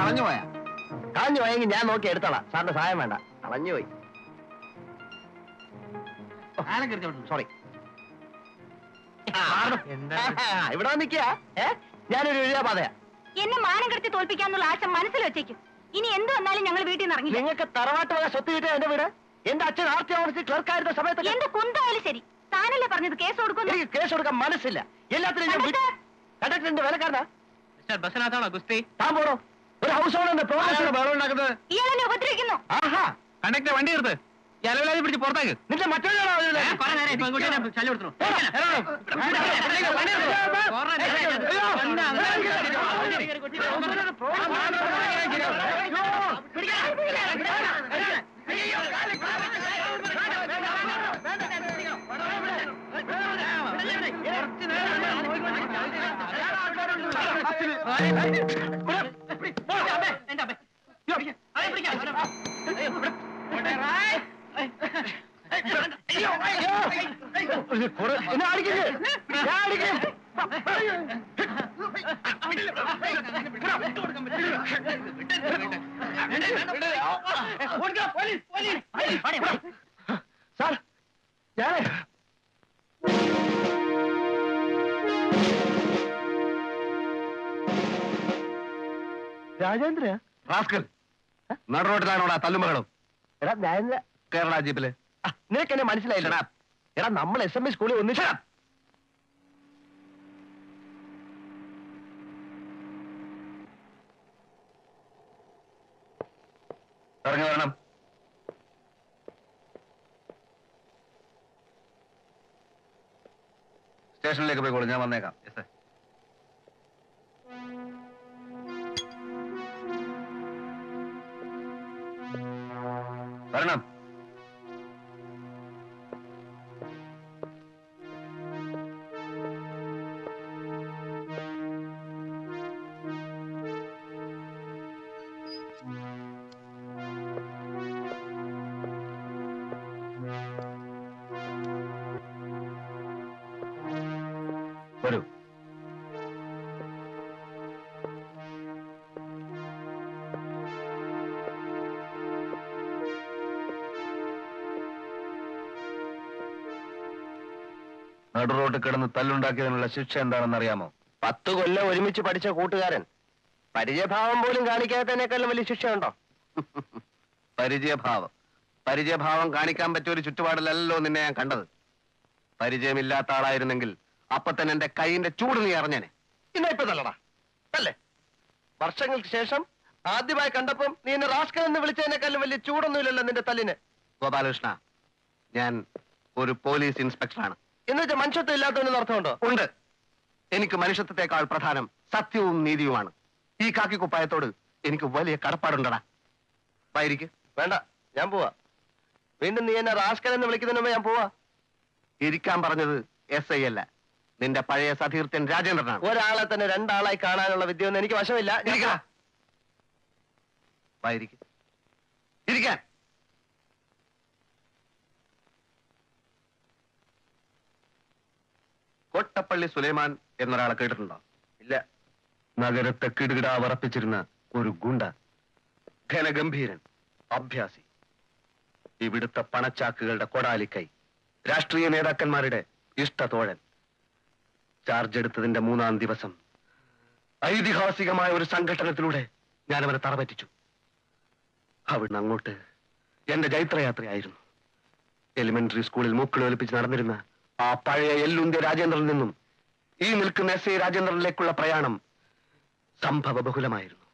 കളഞ്ഞു പോയാ? കളഞ്ഞു പോയെങ്കിൽ ഞാൻ നോക്കി എടുത്തോളാം. സാറിന്റെ സഹായം വേണ്ട. കളഞ്ഞു പോയി. സോറി. ഇവിടെ നിൽക്കുക. ഞാനൊരു എഴുതാപാതയാ. എന്നെ മാനം കെടുത്തി തോൽപ്പിക്കാന്നുള്ള ആശ മനസ്സിൽ വെച്ചേക്കും. ഇനി എന്ത് വന്നാലും ഞങ്ങൾ വീട്ടിൽ നിന്ന് ഇറങ്ങി. നിങ്ങൾക്ക് തറവാട്ട് വക സ്വത്ത് കിട്ടിയ എന്റെ വീട്. എന്റെ അച്ഛൻ ആർത്തി ഓഫീസിൽ ക്ലർക്കായിരുന്ന സമയത്ത് എന്ത് കുന്തായാലും ശരി, താനല്ലേ പറഞ്ഞത് കേസ് കൊടുക്കുന്നു. എനിക്ക് കേസ് കൊടുക്കാൻ മനസ്സില്ല. എല്ലാത്തിനും ഞാൻ കണ്ടക്ടറിന്റെ വിലക്കാരനാ. ബസ്സിനകത്താണോ ഗുസ്തി? താൻ പോണോ? ഒരു ഹൗസ് ഓണറിന്റെ പ്രോഗ്രാം ഉണ്ടാക്കുന്നത് ഇയാളെന്നെ ഉപദ്രവിക്കുന്നു. ആഹാ, കണ്ടക്ടർ വണ്ടി എടുത്ത് ഇലവിലാതി പിടിച്ച് പുറത്തേക്ക്. നിന്റെ മറ്റൊരാളോ? സാർ, ഞാനേ രാജേന്ദ്ര റാസ്കൽ നടുറോട്ടിലാണോടാ തല്ലുമകളും? എടാ ഞാൻ കേരള ജീപ്പില്. നിനക്ക് എന്നെ മനസ്സിലായില്ലടാ. എടാ നമ്മൾ SME സ്കൂളിൽ ഒന്നിച്ചാ. ഇറങ്ങി വരണം. സ്റ്റേഷനിലേക്ക് പോയിക്കോളൂ, ഞാൻ വന്നേക്കാം. വരണം. വരൂ. നടുറോട്ട് കിടന്ന് തല്ലുണ്ടാക്കിയതിനുള്ള ശിക്ഷ എന്താണെന്ന് അറിയാമോ? 10 കൊല്ലം ഒരുമിച്ച് പഠിച്ച കൂട്ടുകാരൻ പരിചയഭാവം പോലും കാണിക്കാത്തതിനേക്കാളും വലിയ ശിക്ഷയുണ്ടോ? പരിചയഭാവം കാണിക്കാൻ പറ്റിയ ഒരു ചുറ്റുപാടിലല്ലോ നിന്നെ ഞാൻ കണ്ടത്. പരിചയമില്ലാത്ത ആളായിരുന്നെങ്കിൽ അപ്പൊ തന്നെ എന്റെ കൈയിന്റെ ചൂട് നീ അറിഞ്ഞേനെ. ഇന്ന ഇപ്പൊ തല്ലടാ അല്ലേ? വർഷങ്ങൾക്ക് ശേഷം ആദ്യമായി കണ്ടപ്പം നീ എന്നെ റാസ്കൽ എന്ന് വിളിച്ചതിനേക്കാളും വലിയ ചൂടൊന്നുമില്ലല്ലോ നിന്റെ തല്ലിന്. ഗോപാലകൃഷ്ണ, ഞാൻ ഒരു പോലീസ് ഇൻസ്പെക്ടറാണ്. എന്നുവെച്ചാൽ മനുഷ്യത്വം ഇല്ലാത്തവനെന്ന് അർത്ഥമുണ്ടോ? ഉണ്ട്. എനിക്ക് മനുഷ്യത്വത്തെക്കാൾ പ്രധാനം സത്യവും നീതിയുമാണ്. ഈ കാക്കി കുപ്പായത്തോട് എനിക്ക് വലിയ കടപ്പാടുണ്ടടാ. വായിരിക്കും. വേണ്ട, ഞാൻ പോവാ. വീണ്ടും നീ എന്നെ റാസ്കൽ എന്ന് വിളിക്കുന്നതിന് മുമ്പ് ഞാൻ പോവാ. ഇരിക്കാൻ പറഞ്ഞത് SI അല്ല, നിന്റെ പഴയ സതീർത്ഥൻ രാജേന്ദ്രനാണ്. ഒരാളെ തന്നെ 2 ആളായി കാണാനുള്ള വിദ്യയൊന്നും എനിക്ക് വശമില്ല. വായിരിക്കും. ഇരിക്കാൻ. കൊട്ടപ്പള്ളി സുലൈമാൻ എന്നൊരാളെ കേട്ടിട്ടുണ്ടോ? ഇല്ല. നഗരത്തെ കിടുകിടാ വറപ്പിച്ചിരുന്ന ഒരു ഗുണ്ട, ഘനഗംഭീരൻ, അഭ്യാസി, ഇവിടുത്തെ പണച്ചാക്കുകളുടെ കൊടാലിക്കൈ, രാഷ്ട്രീയ നേതാക്കന്മാരുടെ ഇഷ്ടതോഴൻ. ചാർജ് എടുത്തതിന്റെ 3-ാം ദിവസം ഐതിഹാസികമായ ഒരു സംഘടനത്തിലൂടെ ഞാൻ അവനെ തറപറ്റിച്ചു. അവിടുന്ന് അങ്ങോട്ട് എന്റെ ജൈത്രയാത്രയായിരുന്നു. എലിമെന്ററി സ്കൂളിൽ മൂക്കളി ഒലിപ്പിച്ച് നടന്നിരുന്ന ആ പഴയ എല്ലുന്ത്യ രാജേന്ദ്രനിൽ നിന്നും ഈ നിൽക്കുന്ന SI രാജേന്ദ്രനിലേക്കുള്ള പ്രയാണം സംഭവ ബഹുലമായിരുന്നു.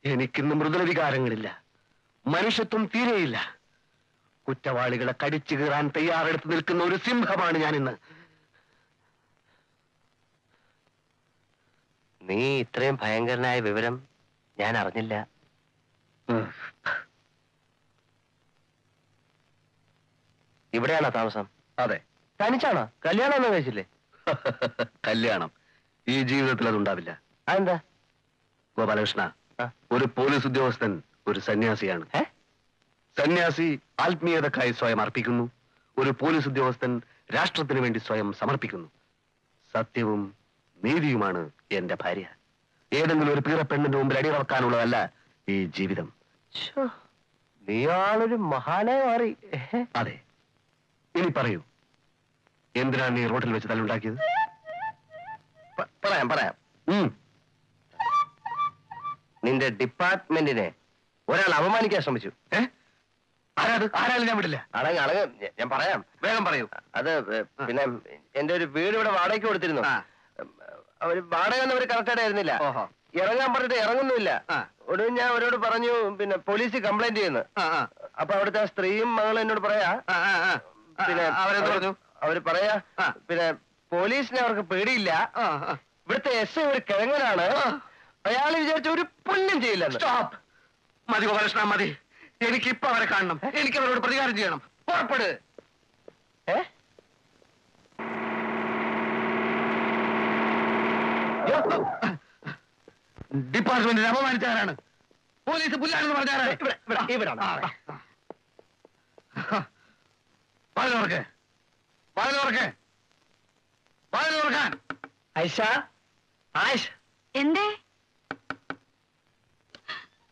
എനിക്കിന്ന് മൃദുല വികാരങ്ങളില്ല, മനുഷ്യത്വം തീരെയില്ല. കുറ്റവാളികളെ കടിച്ചു കീറാൻ തയ്യാറെടുത്ത് നിൽക്കുന്ന ഒരു സിംഹമാണ് ഞാനിന്ന്. നീ ഇത്രയും ഭയങ്കരനായ വിവരം ഞാൻ അറിഞ്ഞില്ല. ഇവിടെയാണോ താമസം? അതെ. തനിച്ചാണോ? കല്യാണം ഒന്നും കഴിച്ചില്ലേ? കല്യാണം ഈ ജീവിതത്തിൽ അതുണ്ടാവില്ല. അതെന്താ? ഗോപാലകൃഷ്ണ, ഒരു പോലീസ് ഉദ്യോഗസ്ഥൻ ഒരു സന്യാസിയാണ്. സന്യാസി ആത്മീയതക്കായി സ്വയം അർപ്പിക്കുന്നു. ഒരു പോലീസ് ഉദ്യോഗസ്ഥൻ രാഷ്ട്രത്തിന് വേണ്ടി സ്വയം സമർപ്പിക്കുന്നു. സത്യവും നീതിയുമാണ് എന്റെ ഭാര്യ. ഏതെങ്കിലും ഒരു പീറ പെണ്ണിന്റെ മുമ്പിൽ അടിയിറക്കാനുള്ളതല്ല ഈ ജീവിതം. നീയാളൊരു മഹാനായി മാറി. അതെ, ഇനി പറയൂ, എന്തിനാണ് നീ റോഡിൽ വെച്ച് തല്ലുണ്ടാക്കിയത്? പറയാം. നിന്റെ ഡിപ്പാർട്ട്മെന്റിനെ ഒരാൾ അപമാനിക്കാൻ ശ്രമിച്ചു. ആരാലും ഞാൻ വിടില്ല. ഞാൻ പറയാം, വേഗം പറയൂ. അത് പിന്നെ എന്റെ ഒരു വീട് ഇവിടെ വാടകയ്ക്ക് കൊടുത്തിരുന്നു. അവര് വാടക അവര് കറക്റ്റായിട്ട് ആയിരുന്നില്ല. ഇറങ്ങാൻ പറഞ്ഞിട്ട് ഇറങ്ങുന്നില്ല. ഒടുവിൽ ഞാൻ അവരോട് പറഞ്ഞു, പിന്നെ പോലീസ് കംപ്ലൈന്റ് ചെയ്യുന്നു. അപ്പൊ അവിടുത്തെ സ്ത്രീയും മകളും എന്നോട് പറയാ, പിന്നെ അവരെന്ത് പറഞ്ഞു? അവര് പറയാ, പിന്നെ പോലീസിനെ അവർക്ക് പേടിയില്ല, ഇവിടുത്തെ എസ് ഐ ഒരു കിഴങ്ങനാണ്, അയാൾ വിചാരിച്ച ഒരു പുണ്യം ചെയ്യില്ല. സ്റ്റോപ്പ്. മതി ഗോപാലകൃഷ്ണ, മതി. എനിക്കിപ്പോ അവരെ കാണണം. എനിക്ക് അവരോട് പ്രതികാരം ചെയ്യണം. പുറപ്പെട്. ഡിപ്പാർട്ട്മെന്റിനെ അപമാനിച്ചാരാണ്? പോലീസ് പുല്ലാണെന്ന് പറഞ്ഞാരാണ്? എന്തേ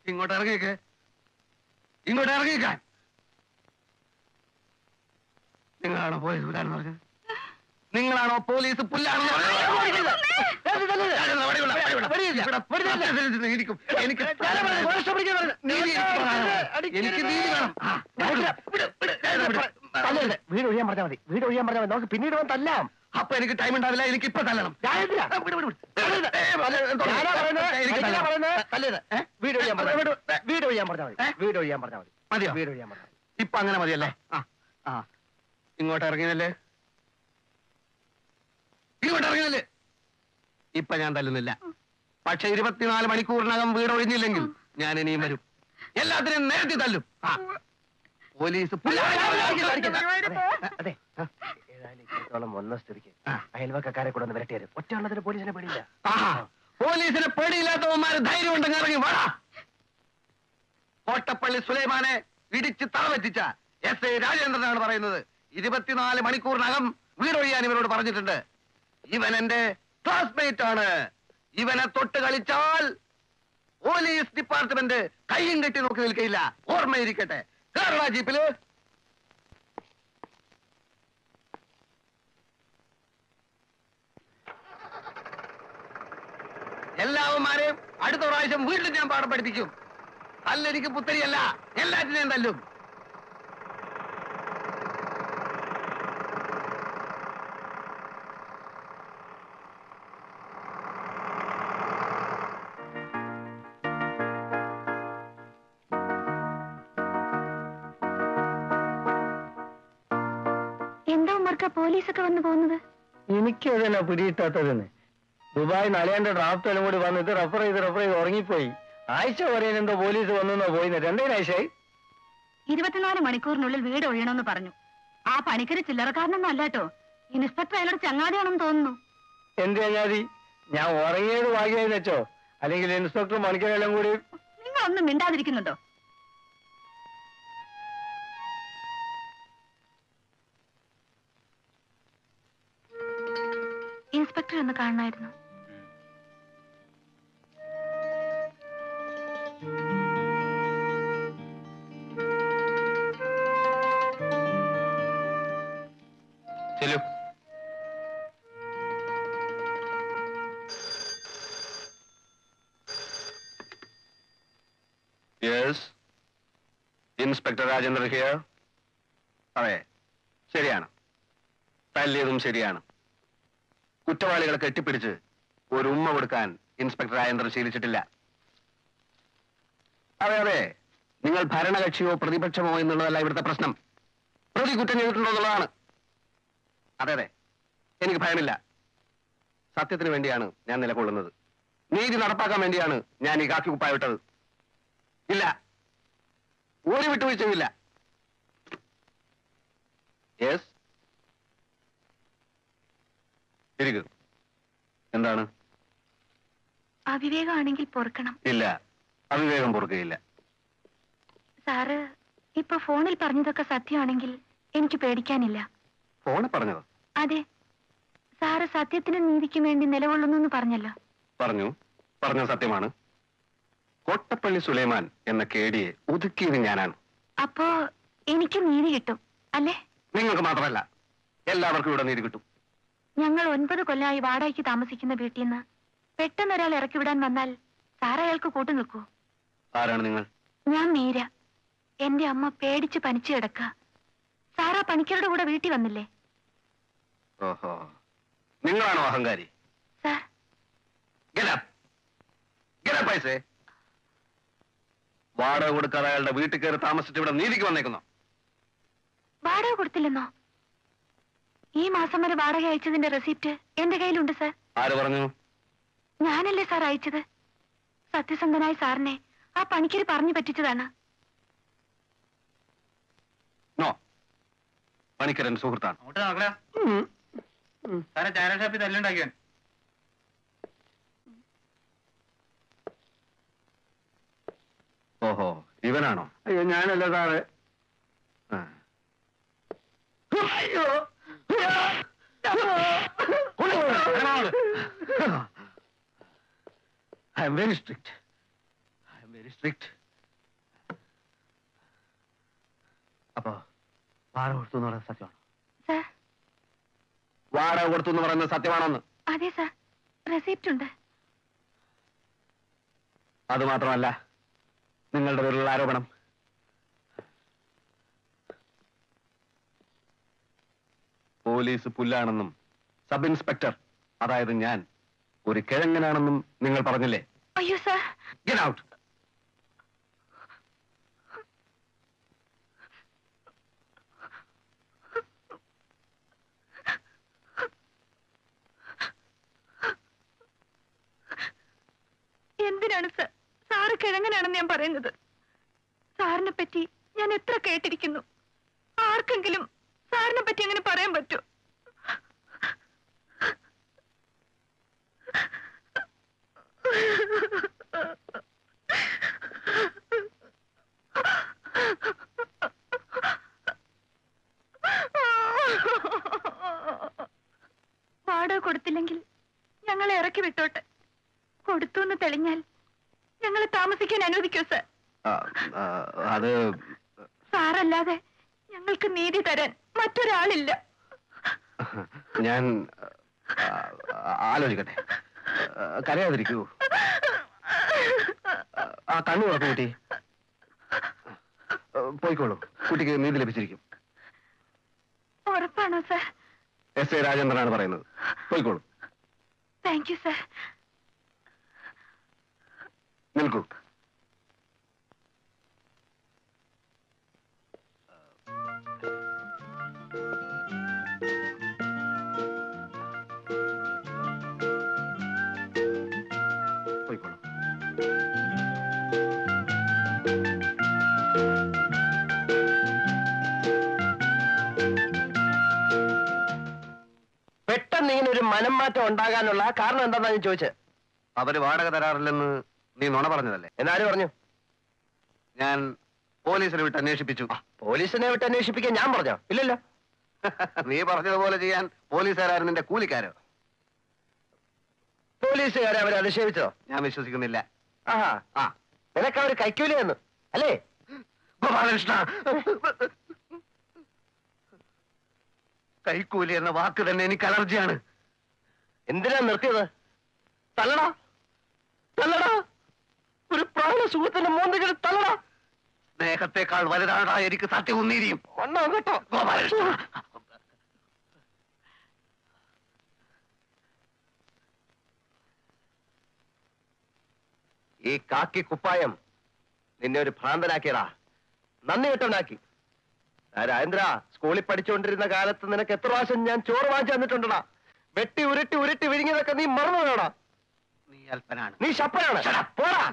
ഇങ്ങോട്ട് ഇറങ്ങിയേക്ക്. നിങ്ങളാണോ പോലീസ് പുല്ലാണെന്ന് പറഞ്ഞത്? നിങ്ങളാണോ പോലീസ് പുല്ലാണെന്ന് പറഞ്ഞത്? എനിക്ക് നീതി വേണം. വീട് ഒഴിയാൻ പറഞ്ഞാൽ മതി, വീട് ഒഴിയാൻ പറഞ്ഞാൽ മതി, നമുക്ക് പിന്നീട് തല്ലാം. അപ്പൊ എനിക്ക് ടൈം ഉണ്ടാവില്ല, എനിക്ക് ഇപ്പൊ തല്ലണം. വീട് ഒഴിയാൻ പറഞ്ഞാൽ മതി, വീട് ഒഴിയാൻ പറഞ്ഞാൽ മതി. മതിയോ? വീട് ഒഴിയാൻ പറഞ്ഞാൽ മതി. ഇപ്പൊ അങ്ങനെ മതിയല്ലേ? ഇങ്ങോട്ട് ഇറങ്ങിയല്ലേ? ഇപ്പൊ ഞാൻ തല്ലുന്നില്ല. പക്ഷെ 24 മണിക്കൂറിനകം വീട് ഒഴിഞ്ഞില്ലെങ്കിൽ ഞാൻ ഇനിയും വരും. എല്ലാത്തിനും നേരത്തെ തല്ലും. പോലീസ് അതെ, ഏതായാലും വന്ന സ്ഥിതിക്ക് അയൽവക്കാരെ കൂടെ ഒന്ന് വരട്ടിയാലും ഒറ്റ പോലീസിനെ പേടിയില്ല. പോലീസിനെ പേടിയില്ലാത്തവന്മാര് ധൈര്യം ഉണ്ടെങ്കിൽ ഇറങ്ങി വാടാ. കോട്ടപ്പള്ളി സുലൈമാനെ ഇടിച്ച് തറവെറ്റിച്ച എസ് ഐ രാജേന്ദ്രനാണ് പറയുന്നത്. 24 മണിക്കൂറിനകം വീടൊഴിയാൻ ഇവരോട് പറഞ്ഞിട്ടുണ്ട്. ഇവൻ എന്റെ ക്ലാസ്മേറ്റ് ആണ്. ഇവനെ തൊട്ട് കളിച്ചാൽ പോലീസ് ഡിപ്പാർട്ട്മെന്റ് കയ്യും കെട്ടി നോക്കി നിൽക്കയില്ല. ഓർമ്മയിരിക്കട്ടെ. കേരള ജീപ്പില് എല്ലാവന്മാരെയും അടുത്ത പ്രാവശ്യം വീട്ടിൽ ഞാൻ പാഠം പഠിപ്പിക്കും. തല്ലെനിക്ക് പുത്തരിയല്ല, എല്ലാറ്റിനെയും തല്ലും. എന്താ ഉമ്മർക്ക പോലീസൊക്കെ വന്നു പോകുന്നത്? എനിക്കതല്ല പിടിയിട്ടാത്തതെന്ന്. ദുബായ് നലയന്റെ ഡ്രാഫ്റ്റ് എല്ലാം കൂടി വന്നിട്ട് റഫർ ചെയ്ത് ഉറങ്ങിപ്പോയി. ആഴ്ച പറയാൻ എന്തോ പോലീസ് വന്നു പോയിന്ന്. രണ്ടേനാഴ്ചയായി. 24 മണിക്കൂറിനുള്ളിൽ വീട് ഒഴിയണമെന്ന് പറഞ്ഞു. ആ പണിക്കര് ചില്ലറക്കാരനൊന്നും അല്ലാട്ടോ. ഇൻസ്പെക്ടർ അയാളുടെ ചങ്ങാതിയാണെന്ന് തോന്നുന്നു. എന്ത് ചങ്ങാതി? ഞാൻ ഉറങ്ങിയത് ഭാഗ്യമായി വെച്ചോ, അല്ലെങ്കിൽ ഇൻസ്പെക്ടർ മണിക്കരെല്ലാം കൂടി. നിങ്ങളൊന്നും മിണ്ടാതിരിക്കുന്നുണ്ടോ? ഇൻസ്പെക്ടർ ഒന്ന് കാണണമായിരുന്നു. ചെല്ലു. Yes, inspector Rajendran here. അതെ, ശരിയാണ്. തല്ലിയതും ശരിയാണ്. കുറ്റവാളികളെ കെട്ടിപ്പിടിച്ച് ഒരു ഉമ്മ കൊടുക്കാൻ ഇൻസ്പെക്ടർ രാജേന്ദ്രൻ ശീലിച്ചിട്ടില്ല. അതെ, നിങ്ങൾ ഭരണകക്ഷിയോ പ്രതിപക്ഷമോ എന്നുള്ളതല്ല ഇവിടുത്തെ പ്രശ്നം. പ്രതി കുറ്റം ചെയ്തിട്ടുണ്ടോ എന്നുള്ളതാണ്. അതെ, എനിക്ക് ഭയമില്ല. സത്യത്തിന് വേണ്ടിയാണ് ഞാൻ നിലകൊള്ളുന്നത്. നീതി നടപ്പാക്കാൻ വേണ്ടിയാണ് ഞാൻ ഈ കാക്കി കുപ്പായിട്ടത്. ഇല്ല, ഒരു വിട്ടുവീഴ്ചയുമില്ല. യെസ്, ഇരിക്കും. എന്താണ്? അവിവേകമാണെങ്കിൽ പൊറുക്കണം. ഇല്ല, അവിവേകം പൊറുക്കുകയില്ല. സാറ് ഇപ്പൊ ഫോണിൽ പറഞ്ഞതൊക്കെ സത്യമാണെങ്കിൽ എനിക്ക് പേടിക്കാനില്ല. ഫോണിൽ പറഞ്ഞതോ? അതെ, സാറ് സത്യത്തിനും നീതിക്കും വേണ്ടി നിലകൊള്ളുന്നു പറഞ്ഞല്ലോ. പറഞ്ഞു. പറഞ്ഞ സത്യമാണ്. കോട്ടപ്പള്ളി സുലൈമാൻ എന്ന കേടിയെ ഒതുക്കിയത് ഞാനാണ്. അപ്പോ എനിക്ക് നീതി കിട്ടും അല്ലേ? നിങ്ങൾക്ക് മാത്രമല്ല, എല്ലാവർക്കും ഇവിടെ നീതി കിട്ടും. ഞങ്ങൾ 9 കൊല്ലമായി വാടകയ്ക്ക് താമസിക്കുന്ന വീട്ടിൽ നിന്ന് പെട്ടെന്ന് ഒരാൾ ഇറക്കി വിടാൻ വന്നാൽ സാർ അയാൾക്ക് കൂട്ടു നിൽക്കൂ? ആരാണ് നിങ്ങൾ? ഞാൻ മീര. എന്റെ അമ്മ പേടിച്ച് പനിച്ചു കിടക്ക. സാറാ പണിക്കരുടെ കൂടെ വീട്ടിൽ വന്നില്ലേ? ഓഹോ, നിങ്ങളാണോ അഹങ്കാരി? സാർ, പൈസേ വാടക കൊടുക്കാതെ അയാളുടെ വീട്ടിൽ കയറി താമസിച്ച് ഇവിടെ നീതിക്ക് വന്നേക്കുന്നു. വാടക കൊടുത്തില്ലെന്നോ? ഈ മാസം വരെ വാടക അയച്ചതിന്റെ റെസിപ്റ്റ് എന്റെ കയ്യിലുണ്ട് സാർ. ആര് പറഞ്ഞു? ഞാനല്ലേ സാർ അയച്ചത്. സത്യസന്ധനായ സാറിനെ ആ പണിക്കര് പറഞ്ഞു പറ്റിച്ചതാണ്. നോ, പണിക്കരൻ സുഹൃത്താണ്. ചായ ഷാപ്പിൽ തല്ലുണ്ടാക്കിയാൻ. ഓഹോ, ഇവനാണോ? അയ്യോ, ഞാനല്ല സാറ്. അയ്യോ, I am very strict. അപ്പോ വാടക കൊടുത്തു എന്ന് പറയുന്നത് സത്യമാണോ? സാർ, വാടക കൊടുത്തു എന്ന് പറയുന്നത് സത്യമാണോന്ന്? അതെ സാർ, റെസിപ്റ്റ് ഉണ്ട്. അത് മാത്രമല്ല, നിങ്ങളുടെ പേരിലുള്ള ആരോപണം പോലീസ് പുല്ലാണെന്നും സബ് ഇൻസ്പെക്ടർ, അതായത് ഞാൻ, ഒരു കിഴങ്ങനാണെന്നും നിങ്ങൾ പറഞ്ഞില്ലേ? അയ്യോ സാർ. Get out. എന്തിനാണ് സാർ സാറ് കിഴങ്ങനാണെന്ന് ഞാൻ പറയുന്നത്? സാറിനെ പറ്റി ഞാൻ എത്ര കേട്ടിരിക്കുന്നു. ആർക്കെങ്കിലും സാറിനെ പറ്റി അങ്ങനെ പറയാൻ പറ്റൂ? വാടക കൊടുത്തില്ലെങ്കിൽ ഞങ്ങളെ ഇറക്കി വിട്ടോട്ടെ. കൊടുത്തു എന്ന് തെളിഞ്ഞാൽ ഞങ്ങളെ താമസിക്കാൻ അനുവദിക്കൂ സാർ. അത് സാറല്ലാതെ ഞങ്ങൾക്ക് നീതി തരാൻ മറ്റൊരാളില്ല. ഞാൻ ആലോചിക്കട്ടെ. കരയാതിരിക്കൂ. ആ കണ്ണു തുറക്കൂ കുട്ടി. പോയിക്കോളൂ, കുട്ടിക്ക് നീതി ലഭിച്ചിരിക്കും. ഉറപ്പാണോ സാർ? എസ് ഐ രാജേന്ദ്രനാണ് പറയുന്നത്. പോയിക്കോളൂ. Thank you sir. നിൽക്കൂ. പോയിക്കോളൂ. പെട്ടെന്ന് ഇങ്ങനെ ഒരു മനം മാറ്റം ഉണ്ടാകാനുള്ള കാരണം എന്താണെന്നാ ഞാൻ ചോദിച്ചത്. അവര് വാടക തരാറില്ലെന്ന് നീ നുണ പറഞ്ഞതല്ലേ? എന്നാരും പറഞ്ഞു? ഞാൻ പോലീസിനെ വിട്ട് അന്വേഷിപ്പിച്ചു. പോലീസിനെ വിട്ട് അന്വേഷിപ്പിക്കാൻ ഞാൻ പറഞ്ഞോ? ഇല്ലല്ലോ. നീ പറഞ്ഞതുപോലെ ചെയ്യാൻ പോലീസുകാരും നിന്റെ കൂലിക്കാരോ? പോലീസുകാരെ അവരെ അധിക്ഷേപിച്ചോ? ഞാൻ വിശ്വസിക്കുന്നില്ല. ആഹാ, ആ, നിനക്ക് അവര് കൈക്കൂലി തന്നു അല്ലേ? ഗോപാലകൃഷ്ണ, കൈക്കൂലി എന്ന വാക്ക് തന്നെ എനിക്ക് അലർജിയാണ്. എന്തിനാ നിർത്തിയത്? തല്ലടാ, തല്ലടാ, ഒരു പ്രാണ സുഹൃത്തിന്റെ മോന്തികൾ തല്ലടാ. സ്നേഹത്തെക്കാൾ വലുതാടാ എനിക്ക് സത്യവും നീതിയും. ഒന്നോ കേട്ടോ ഗോപാലകൃഷ്ണ, ഈ കാക്കി കുപ്പായം നിന്നെ ഒരു ഭ്രാന്തനാക്കിയടാ, നന്ദി കെട്ടവനാക്കി. രാജേന്ദ്ര, സ്കൂളിൽ പഠിച്ചുകൊണ്ടിരുന്ന കാലത്ത് നിനക്ക് എത്ര പ്രാവശ്യം ഞാൻ ചോറ് വാങ്ങിച്ചു തന്നിട്ടുണ്ടടാ. വെട്ടി ഉരുട്ടി ഉരുട്ടി വിരിഞ്ഞതൊക്കെ നീ മറന്നു വേണോടാ. നീ അല്പനാണ്. നീ ശപ്പനാണ്. പോടാ.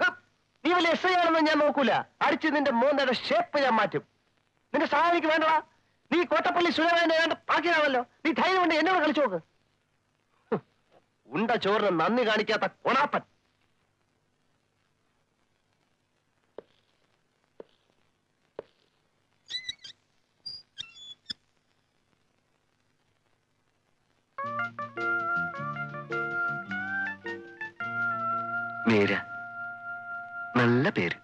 നീ വലിയ എസ് ഐ ആണെന്ന് ഞാൻ നോക്കൂല. അടിച്ച് നിന്റെ മോന്തയുടെ ഷേപ്പ് ഞാൻ മാറ്റും. നിന്റെ സഹായിക്ക് വേണ്ടടാ. നീ കോട്ടപ്പള്ളി സുലൈമാനെ വേണ്ട പാക്കിയാണല്ലോ. നീ ധൈര്യം കൊണ്ട് എന്നോട് കളിച്ചു നോക്ക്. ഉണ്ട ചോറിന് നന്ദി കാണിക്കാത്ത കൊണാപ്പൻ. മീര, നല്ല പേര്.